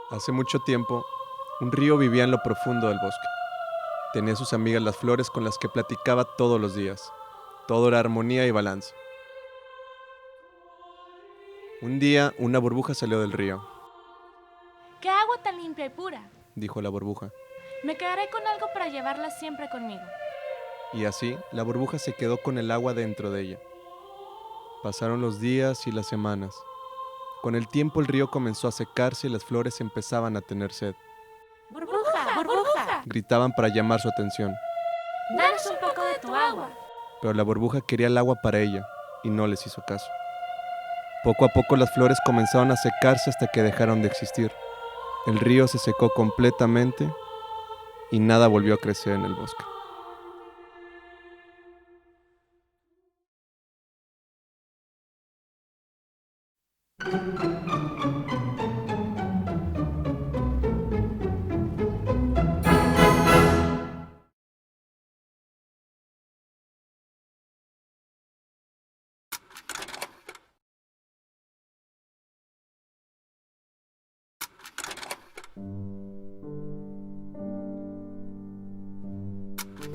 Hace mucho tiempo, un río vivía en lo profundo del bosque. Tenía sus amigas las flores con las que platicaba todos los días. Todo era armonía y balance. Un día, una burbuja salió del río, ¡Qué agua tan limpia y pura! dijo la burbuja. Me quedaré con algo para llevarla siempre conmigo. Y así, la burbuja se quedó con el agua dentro de ella. Pasaron los días y las semanas. Con el tiempo el río comenzó a secarse y las flores empezaban a tener sed. ¡Burbuja, burbuja! Gritaban para llamar su atención, ¡Danos un poco de tu agua! pero la burbuja quería el agua para ella y no les hizo caso. Poco a poco las flores comenzaron a secarse hasta que dejaron de existir. El río se secó completamente y nada volvió a crecer en el bosque.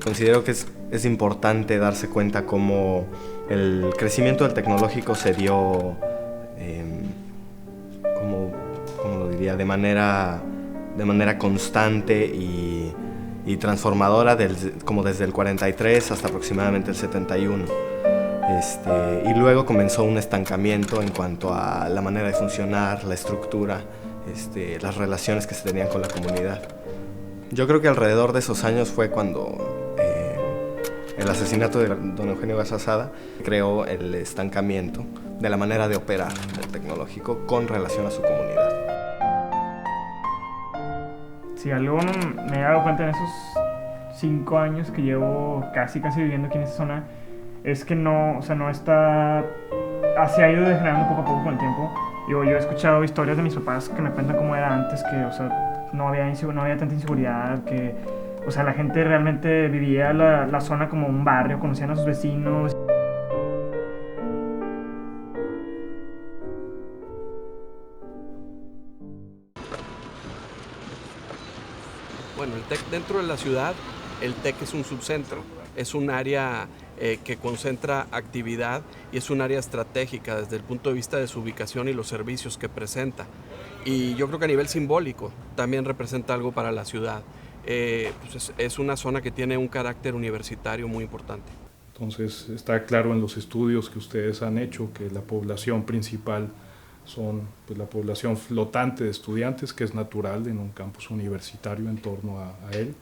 Considero que es importante darse cuenta cómo el crecimiento del tecnológico se dio, como lo diría, de manera constante y transformadora, como desde el 43 hasta aproximadamente el 71. Y luego comenzó un estancamiento en cuanto a la manera de funcionar, la estructura, las relaciones que se tenían con la comunidad. Yo creo que alrededor de esos años fue cuando el asesinato de don Eugenio Garzazada creó el estancamiento de la manera de operar del tecnológico con relación a su comunidad. Si algo me he dado cuenta en esos 5 años que llevo casi viviendo aquí en esta zona, es que no está, se ha ido degenerando poco a poco con el tiempo. Yo he escuchado historias de mis papás que me cuentan cómo era antes, que no había tanta inseguridad, que la gente realmente vivía la zona como un barrio, conocían a sus vecinos. Bueno, el TEC dentro de la ciudad, el TEC es un subcentro, es un área que concentra actividad y es un área estratégica desde el punto de vista de su ubicación y los servicios que presenta. Y yo creo que a nivel simbólico también representa algo para la ciudad. Pues es una zona que tiene un carácter universitario muy importante. Entonces está claro en los estudios que ustedes han hecho que la población principal son la población flotante de estudiantes, que es natural en un campus universitario en torno a él,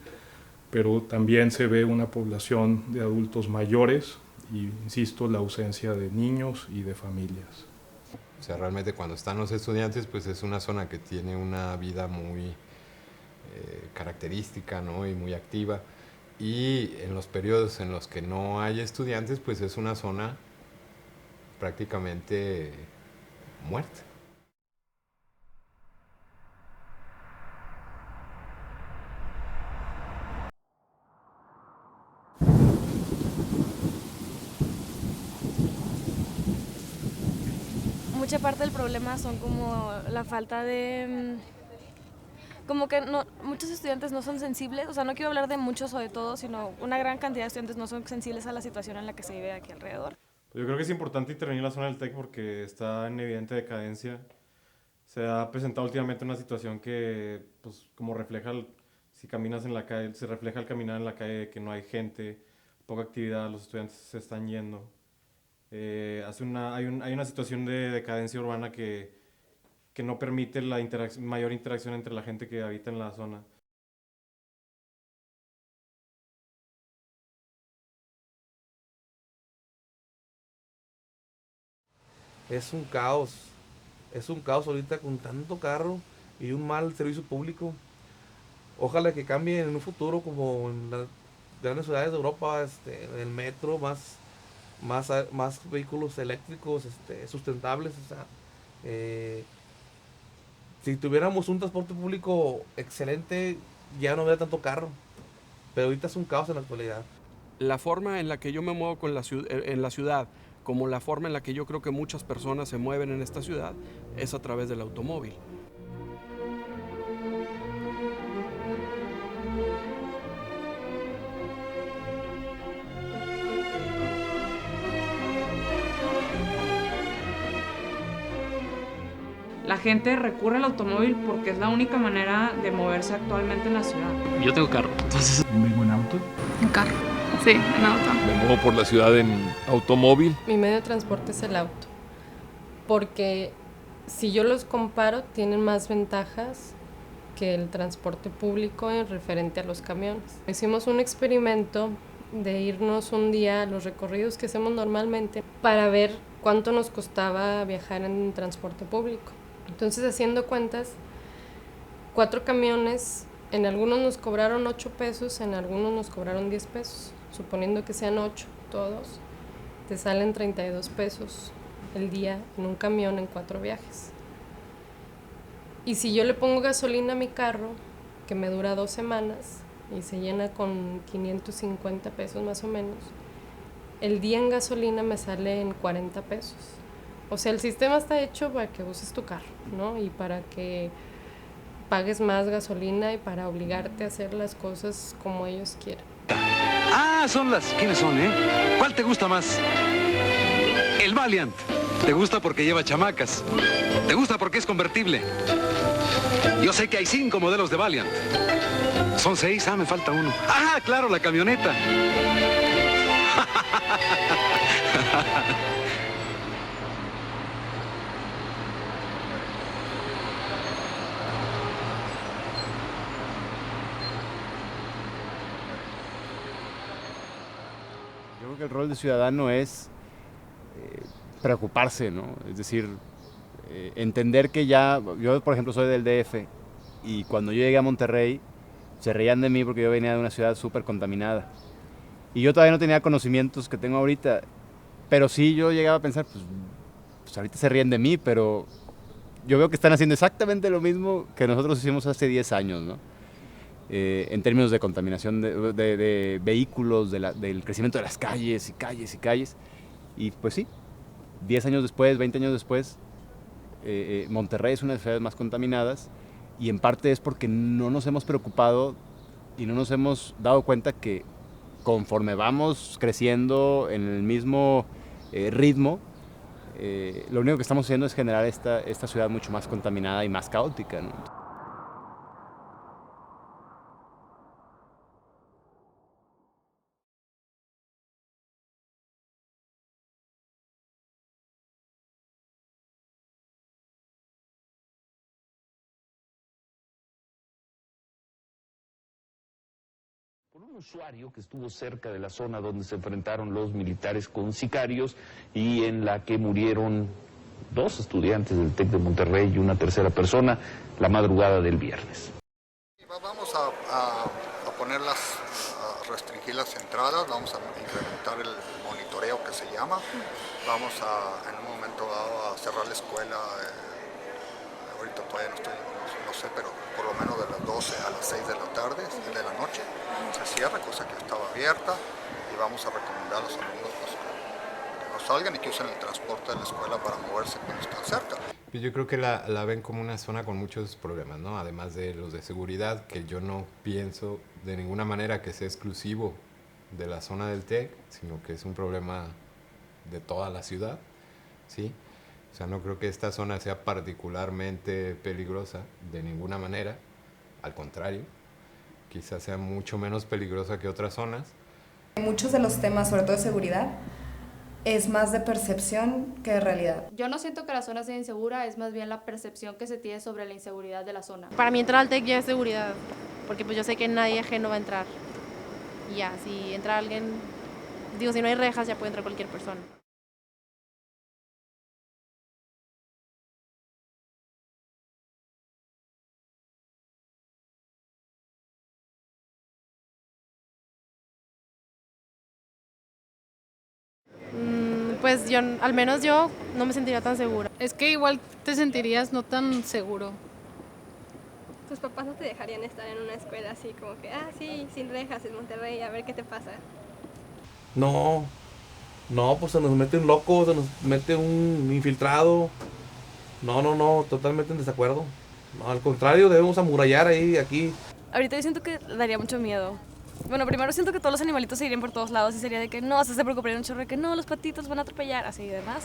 pero también se ve una población de adultos mayores y, insisto, la ausencia de niños y de familias. O sea, realmente cuando están los estudiantes, pues es una zona que tiene una vida muy característica, ¿no? Y muy activa. Y en los periodos en los que no hay estudiantes, pues es una zona prácticamente muerta. Mucha parte del problema son como la falta de... como que muchos estudiantes no son sensibles, no quiero hablar de muchos o de todos, sino una gran cantidad de estudiantes no son sensibles a la situación en la que se vive aquí alrededor. Yo creo que es importante intervenir en la zona del TEC porque está en evidente decadencia. Se ha presentado últimamente una situación que, pues, como refleja, si caminas en la calle, se refleja al caminar en la calle que no hay gente, poca actividad, los estudiantes se están yendo. Hay una situación de decadencia urbana que no permite la mayor interacción entre la gente que habita en la zona. Es un caos ahorita con tanto carro y un mal servicio público. Ojalá que cambie en un futuro como grandes ciudades de Europa, el metro, más vehículos eléctricos, sustentables, o sea, si tuviéramos un transporte público excelente, ya no habría tanto carro, pero ahorita es un caos en la actualidad. La forma en la que yo me muevo en la ciudad, como la forma en la que yo creo que muchas personas se mueven en esta ciudad, es a través del automóvil. La gente recurre al automóvil porque es la única manera de moverse actualmente en la ciudad. Yo tengo carro, entonces... ¿Vengo en auto? En carro, sí, en auto. Me muevo por la ciudad en automóvil. Mi medio de transporte es el auto, porque si yo los comparo, tienen más ventajas que el transporte público en referente a los camiones. Hicimos un experimento de irnos un día a los recorridos que hacemos normalmente para ver cuánto nos costaba viajar en transporte público. Entonces, haciendo cuentas, 4 camiones, en algunos nos cobraron 8 pesos, en algunos nos cobraron 10 pesos. Suponiendo que sean 8 todos, te salen 32 pesos el día en un camión en 4 viajes. Y si yo le pongo gasolina a mi carro, que me dura 2 semanas y se llena con 550 pesos más o menos, el día en gasolina me sale en 40 pesos. O sea, el sistema está hecho para que uses tu carro, ¿no? Y para que pagues más gasolina y para obligarte a hacer las cosas como ellos quieren. Ah, ¿quiénes son, eh? ¿Cuál te gusta más? El Valiant. ¿Te gusta porque lleva chamacas? ¿Te gusta porque es convertible? Yo sé que hay 5 modelos de Valiant. Son 6, me falta uno. Ah, claro, la camioneta. Yo creo que el rol de ciudadano es preocuparse, ¿no? Es decir, entender que yo por ejemplo soy del DF y cuando yo llegué a Monterrey se reían de mí porque yo venía de una ciudad súper contaminada. Y yo todavía no tenía conocimientos que tengo ahorita, pero sí yo llegaba a pensar, pues ahorita se ríen de mí, pero yo veo que están haciendo exactamente lo mismo que nosotros hicimos hace 10 años, ¿no? En términos de contaminación de vehículos, del crecimiento de las calles y calles y calles. Y pues sí, 10 años después, 20 años después, Monterrey es una de las ciudades más contaminadas y en parte es porque no nos hemos preocupado y no nos hemos dado cuenta que conforme vamos creciendo en el mismo ritmo, lo único que estamos haciendo es generar esta ciudad mucho más contaminada y más caótica, ¿no? Por un usuario que estuvo cerca de la zona donde se enfrentaron los militares con sicarios y en la que murieron 2 estudiantes del TEC de Monterrey y una tercera persona la madrugada del viernes. Vamos a a restringir las entradas, vamos a incrementar el monitoreo que se llama, vamos en un momento dado a cerrar la escuela, ahorita todavía no sé, pero por lo menos de las 12 a las 6 de la tarde, de la noche, se cierra, cosa que estaba abierta, y vamos a recomendar a los alumnos que no salgan y que usen el transporte de la escuela para moverse cuando están cerca. Yo creo que la ven como una zona con muchos problemas, ¿no? Además de los de seguridad, que yo no pienso de ninguna manera que sea exclusivo de la zona del TEC, sino que es un problema de toda la ciudad, ¿sí? O sea, no creo que esta zona sea particularmente peligrosa de ninguna manera, al contrario, quizás sea mucho menos peligrosa que otras zonas. Muchos de los temas, sobre todo de seguridad, es más de percepción que de realidad. Yo no siento que la zona sea insegura, es más bien la percepción que se tiene sobre la inseguridad de la zona. Para mí entrar al TEC ya es seguridad, porque pues yo sé que nadie ajeno va a entrar. Y ya, si entra alguien, si no hay rejas ya puede entrar cualquier persona. pues al menos yo no me sentiría tan segura. Es que igual te sentirías no tan seguro. Tus papás no te dejarían estar en una escuela así como que, sí, sin rejas en Monterrey, a ver qué te pasa. No, pues se nos mete un loco, se nos mete un infiltrado. No, totalmente en desacuerdo. No, al contrario, debemos amurallar aquí. Ahorita yo siento que daría mucho miedo. Bueno, primero siento que todos los animalitos se irían por todos lados y sería de que no, hasta se preocuparían un chorro de que no, los patitos van a atropellar, así y demás.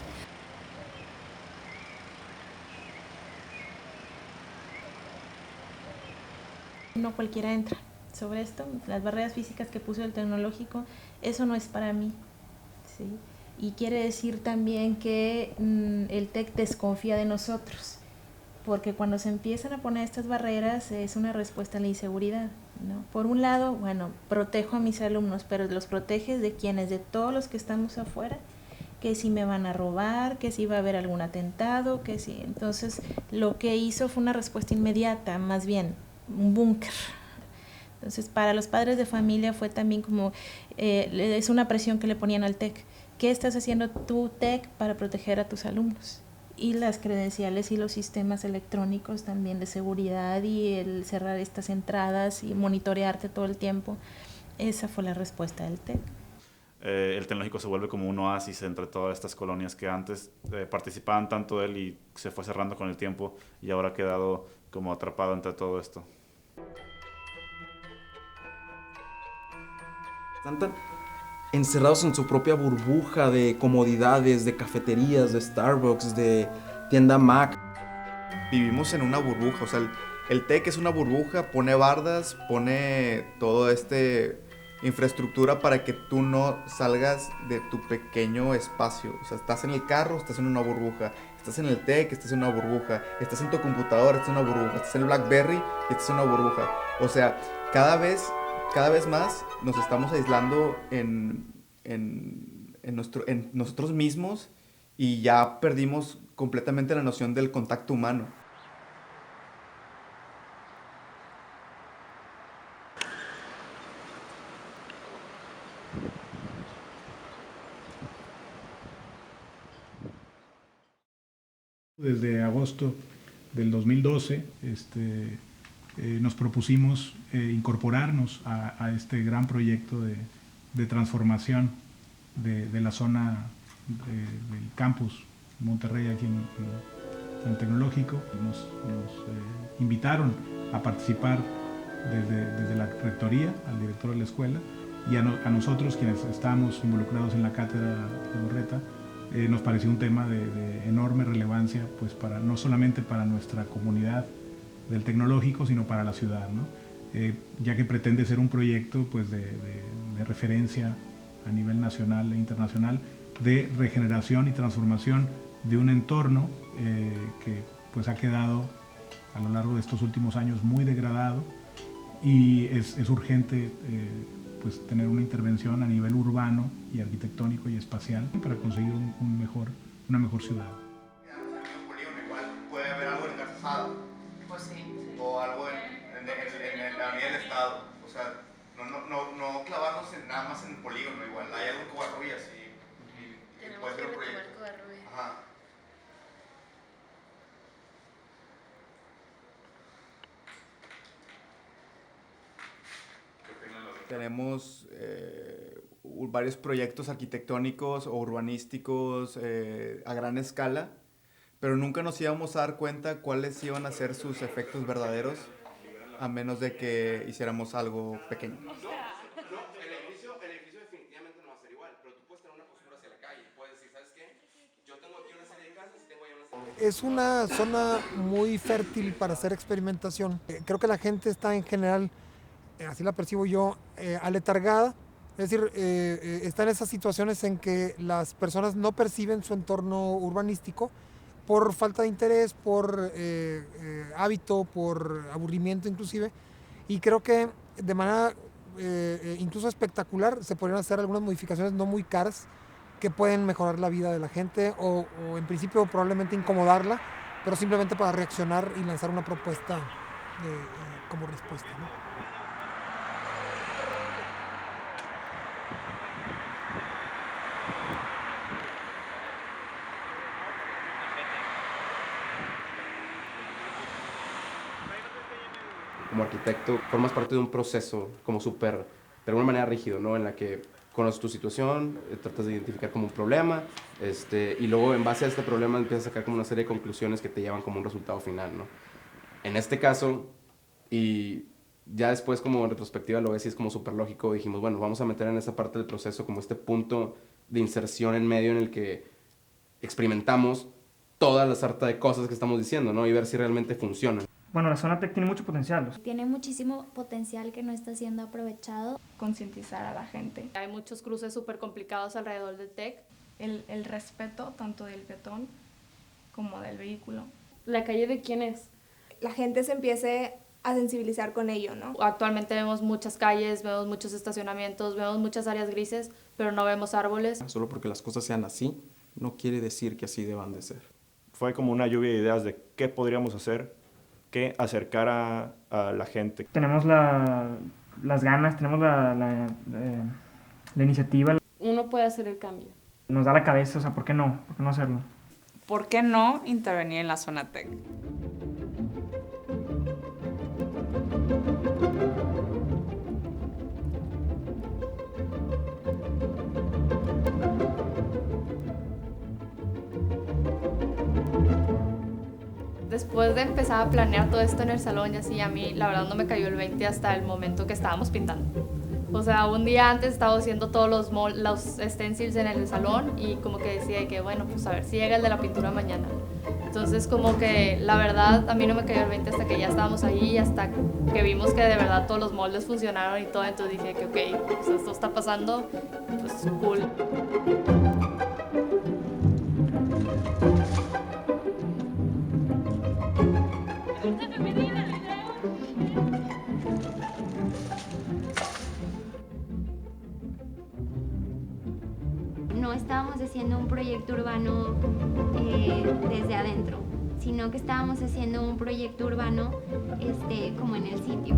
No cualquiera entra. Sobre esto, las barreras físicas que puso el tecnológico, eso no es para mí, ¿sí? Y quiere decir también que el TEC desconfía de nosotros, porque cuando se empiezan a poner estas barreras es una respuesta a la inseguridad, ¿no? Por un lado, bueno, protejo a mis alumnos, pero los proteges de quienes, de todos los que estamos afuera, que si me van a robar, que si va a haber algún atentado, que si... Entonces, lo que hizo fue una respuesta inmediata, más bien, un búnker. Entonces, para los padres de familia fue también como, es una presión que le ponían al TEC. ¿Qué estás haciendo tú, TEC, para proteger a tus alumnos? Y las credenciales y los sistemas electrónicos también de seguridad y el cerrar estas entradas y monitorearte todo el tiempo. Esa fue la respuesta del TEC. El tecnológico se vuelve como un oasis entre todas estas colonias que antes participaban tanto de él y se fue cerrando con el tiempo y ahora ha quedado como atrapado entre todo esto. Están tan encerrados en su propia burbuja de comodidades, de cafeterías, de Starbucks, de tienda Mac. Vivimos en una burbuja, o sea, el TEC es una burbuja, pone bardas, pone todo infraestructura para que tú no salgas de tu pequeño espacio. O sea, estás en el carro, estás en una burbuja. Estás en el TEC, estás en una burbuja. Estás en tu computadora, estás en una burbuja. Estás en el BlackBerry y estás en una burbuja. O sea, cada vez más nos estamos aislando en nosotros mismos y ya perdimos completamente la noción del contacto humano. Desde agosto del 2012 nos propusimos incorporarnos a este gran proyecto de transformación de la zona del campus Monterrey aquí en el Tecnológico. Nos invitaron a participar desde la rectoría, al director de la escuela, y a nosotros quienes estábamos involucrados en la cátedra de Urreta. Nos pareció un tema de enorme relevancia, pues no solamente para nuestra comunidad del Tecnológico, sino para la ciudad, ¿no? Ya que pretende ser un proyecto pues, de referencia a nivel nacional e internacional de regeneración y transformación de un entorno que pues, ha quedado a lo largo de estos últimos años muy degradado y es urgente pues, tener una intervención a nivel urbano y arquitectónico y espacial para conseguir una mejor ciudad. Igual puede haber algo engarzado. Pues sí. O algo en la avenida del Estado. O sea, no clavarnos nada más en el polígono igual. Hay algo en Covarrubias y puede ser un proyecto. Ajá. Tenemos varios proyectos arquitectónicos o urbanísticos a gran escala, pero nunca nos íbamos a dar cuenta cuáles iban a ser sus efectos verdaderos a menos de que hiciéramos algo pequeño. El edificio definitivamente no va a ser igual, pero tú puedes tener una postura hacia la calle, puedes decir, ¿sabes qué? Yo tengo aquí una serie de casas y tengo allá una serie de... Es una zona muy fértil para hacer experimentación. Creo que la gente está en general, así la percibo yo, aletargada. Es decir, está en esas situaciones en que las personas no perciben su entorno urbanístico por falta de interés, por hábito, por aburrimiento inclusive. Y creo que de manera incluso espectacular se podrían hacer algunas modificaciones no muy caras que pueden mejorar la vida de la gente o en principio probablemente incomodarla, pero simplemente para reaccionar y lanzar una propuesta como respuesta, ¿no? como arquitecto formas parte de un proceso como súper, de alguna manera rígido, ¿no? En la que conoces tu situación, tratas de identificar como un problema, y luego en base a este problema empiezas a sacar como una serie de conclusiones que te llevan como un resultado final, ¿no? En este caso, y ya después como en retrospectiva lo ves y es como súper lógico, dijimos, bueno, vamos a meter en esa parte del proceso como este punto de inserción en medio en el que experimentamos toda la sarta de cosas que estamos diciendo, ¿no? Y ver si realmente funcionan. Bueno, la zona TEC tiene mucho potencial. Tiene muchísimo potencial que no está siendo aprovechado. Concientizar a la gente. Hay muchos cruces súper complicados alrededor del TEC. El respeto tanto del peatón como del vehículo. ¿La calle de quién es? La gente se empiece a sensibilizar con ello, ¿no? Actualmente vemos muchas calles, vemos muchos estacionamientos, vemos muchas áreas grises, pero no vemos árboles. Solo porque las cosas sean así, no quiere decir que así deban de ser. Fue como una lluvia de ideas de qué podríamos hacer que acercara a la gente. Tenemos las ganas, tenemos la iniciativa. Uno puede hacer el cambio. Nos da la cabeza, o sea, ¿por qué no? ¿Por qué no hacerlo? ¿Por qué no intervenir en la zona TEC? Después de empezar a planear todo esto en el salón y así, a mí la verdad no me cayó el 20 hasta el momento que estábamos pintando. O sea, un día antes estaba haciendo todos los stencils en el salón y como que decía que bueno, pues a ver si llega el de la pintura mañana. Entonces como que la verdad a mí no me cayó el 20 hasta que ya estábamos ahí y hasta que vimos que de verdad todos los moldes funcionaron y todo, entonces dije que ok, pues esto está pasando, pues cool. No estábamos haciendo un proyecto urbano desde adentro, sino que estábamos haciendo un proyecto urbano como en el sitio.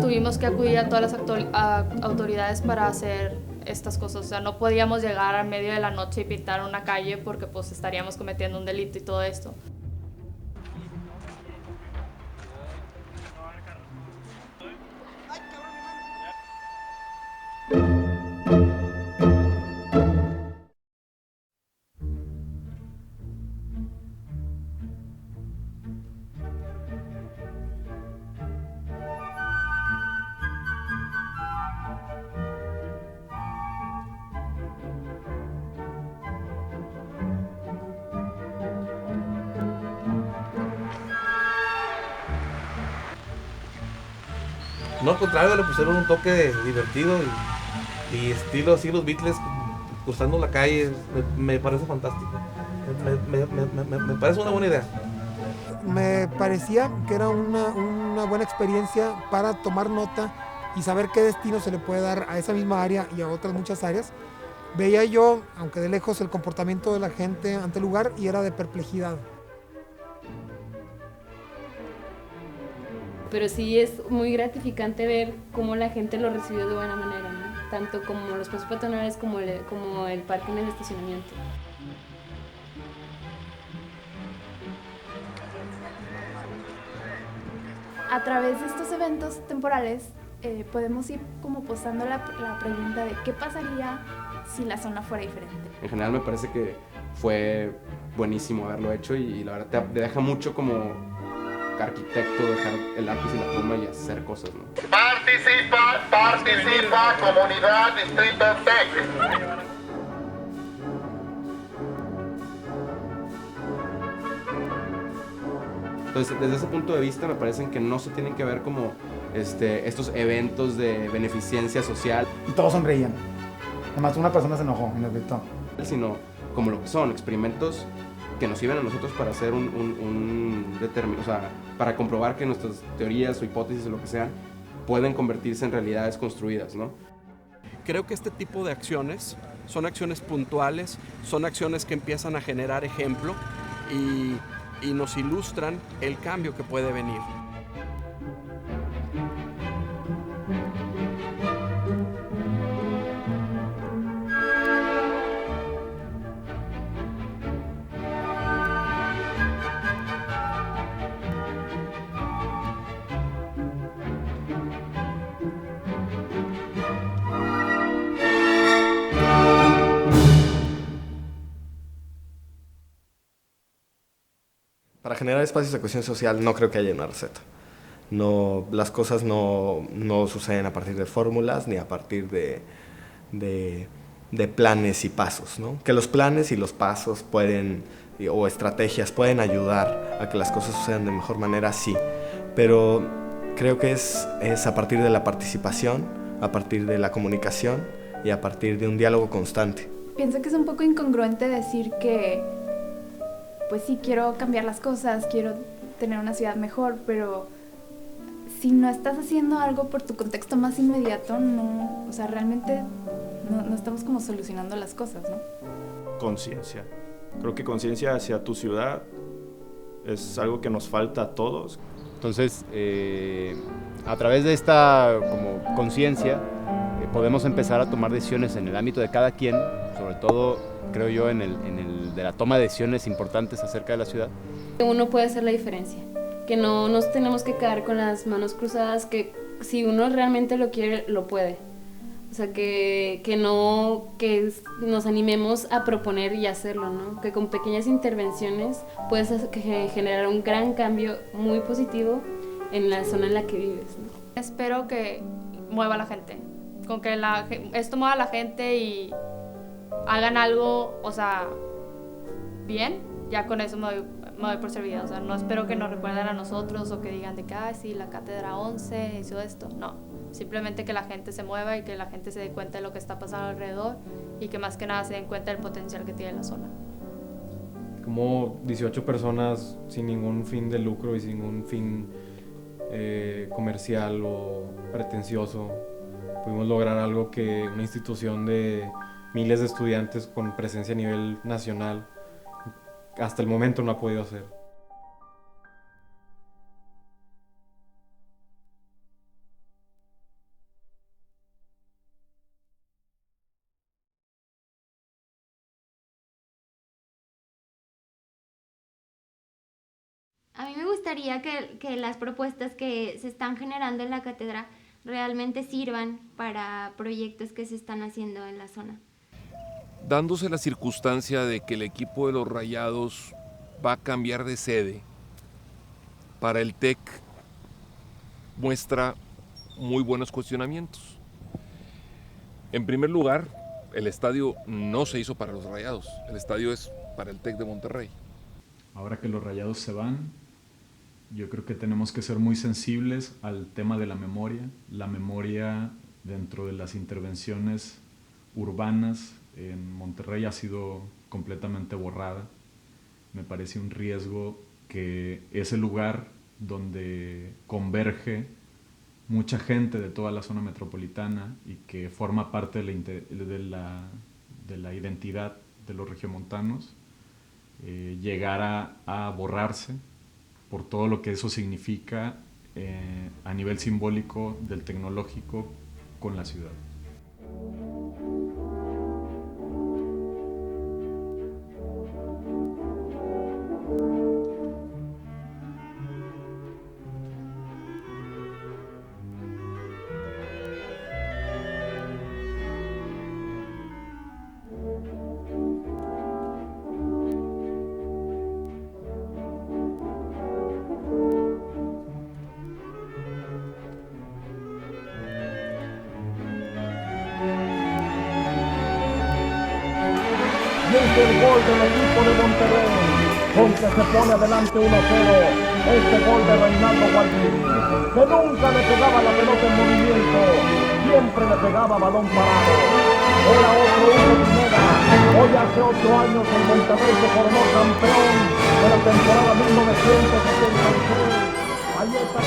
Tuvimos que acudir a todas las autoridades para hacer estas cosas, o sea, no podíamos llegar a medio de la noche y pintar una calle porque pues estaríamos cometiendo un delito y todo esto. No, al contrario, le pusieron un toque divertido y estilo así los Beatles cruzando la calle. Me parece fantástico. Me parece una buena idea. Me parecía que era una buena experiencia para tomar nota y saber qué destino se le puede dar a esa misma área y a otras muchas áreas. Veía yo, aunque de lejos, el comportamiento de la gente ante el lugar y era de perplejidad. Pero sí es muy gratificante ver cómo la gente lo recibió de buena manera, ¿no? Tanto como los pasos peatonales como el parque en el estacionamiento. A través de estos eventos temporales podemos ir como posando la pregunta de qué pasaría si la zona fuera diferente. En general me parece que fue buenísimo haberlo hecho y la verdad te deja mucho como arquitecto, dejar el lápiz y la pluma y hacer cosas, ¿no? Participa, comunidad Distrito TEC. Entonces, desde ese punto de vista me parecen que no se tienen que ver como estos eventos de beneficencia social. Y todos sonreían. Además una persona se enojó en el grito. Sino como lo que son, experimentos que nos sirven a nosotros para hacer o sea, para comprobar que nuestras teorías o hipótesis o lo que sean pueden convertirse en realidades construidas, ¿no? Creo que este tipo de acciones son acciones puntuales, son acciones que empiezan a generar ejemplo y nos ilustran el cambio que puede venir. Para generar espacios de cohesión social no creo que haya una receta. No, las cosas no suceden a partir de fórmulas ni a partir de planes y pasos, ¿no? Que los planes y los pasos o estrategias pueden ayudar a que las cosas sucedan de mejor manera, sí. Pero creo que es a partir de la participación, a partir de la comunicación y a partir de un diálogo constante. Pienso que es un poco incongruente decir que, pues sí, quiero cambiar las cosas, quiero tener una ciudad mejor, pero si no estás haciendo algo por tu contexto más inmediato, no, o sea, realmente no estamos como solucionando las cosas, ¿no? Conciencia. Creo que conciencia hacia tu ciudad es algo que nos falta a todos. Entonces, a través de esta como conciencia, podemos empezar a tomar decisiones en el ámbito de cada quien, sobre todo, creo yo, en el de la toma de decisiones importantes acerca de la ciudad. Uno puede hacer la diferencia, que no nos tenemos que quedar con las manos cruzadas, que si uno realmente lo quiere, lo puede. O sea, que nos animemos a proponer y hacerlo, ¿no? Que con pequeñas intervenciones puedes generar un gran cambio muy positivo en la zona en la que vives, ¿no? Espero que mueva a la gente, con que esto mueva a la gente y hagan algo, o sea, bien, ya con eso me doy por servida. O sea, no espero que nos recuerden a nosotros o que digan de que, sí, la Cátedra 11 hizo esto, no. Simplemente que la gente se mueva y que la gente se dé cuenta de lo que está pasando alrededor y que más que nada se den cuenta del potencial que tiene la zona. Como 18 personas sin ningún fin de lucro y sin ningún fin comercial o pretencioso pudimos lograr algo que una institución de miles de estudiantes con presencia a nivel nacional hasta el momento no ha podido hacer. A mí me gustaría que las propuestas que se están generando en la cátedra realmente sirvan para proyectos que se están haciendo en la zona. Dándose la circunstancia de que el equipo de los Rayados va a cambiar de sede, para el TEC muestra muy buenos cuestionamientos. En primer lugar, el estadio no se hizo para los Rayados, el estadio es para el TEC de Monterrey. Ahora que los Rayados se van, yo creo que tenemos que ser muy sensibles al tema de la memoria. La memoria dentro de las intervenciones urbanas en Monterrey ha sido completamente borrada. Me parece un riesgo que ese lugar donde converge mucha gente de toda la zona metropolitana y que forma parte de la identidad de los regiomontanos, llegara a borrarse por todo lo que eso significa a nivel simbólico del tecnológico con la ciudad. Y es el gol del equipo de Monterrey, con que se pone adelante 1-0. Este gol de Reinaldo Gualdín, que nunca le pegaba la pelota en movimiento, siempre le pegaba balón parado. Era otro Hugo Pineda. Hoy hace 8 años el Monterrey se coronó campeón de la temporada 1976. Ahí está.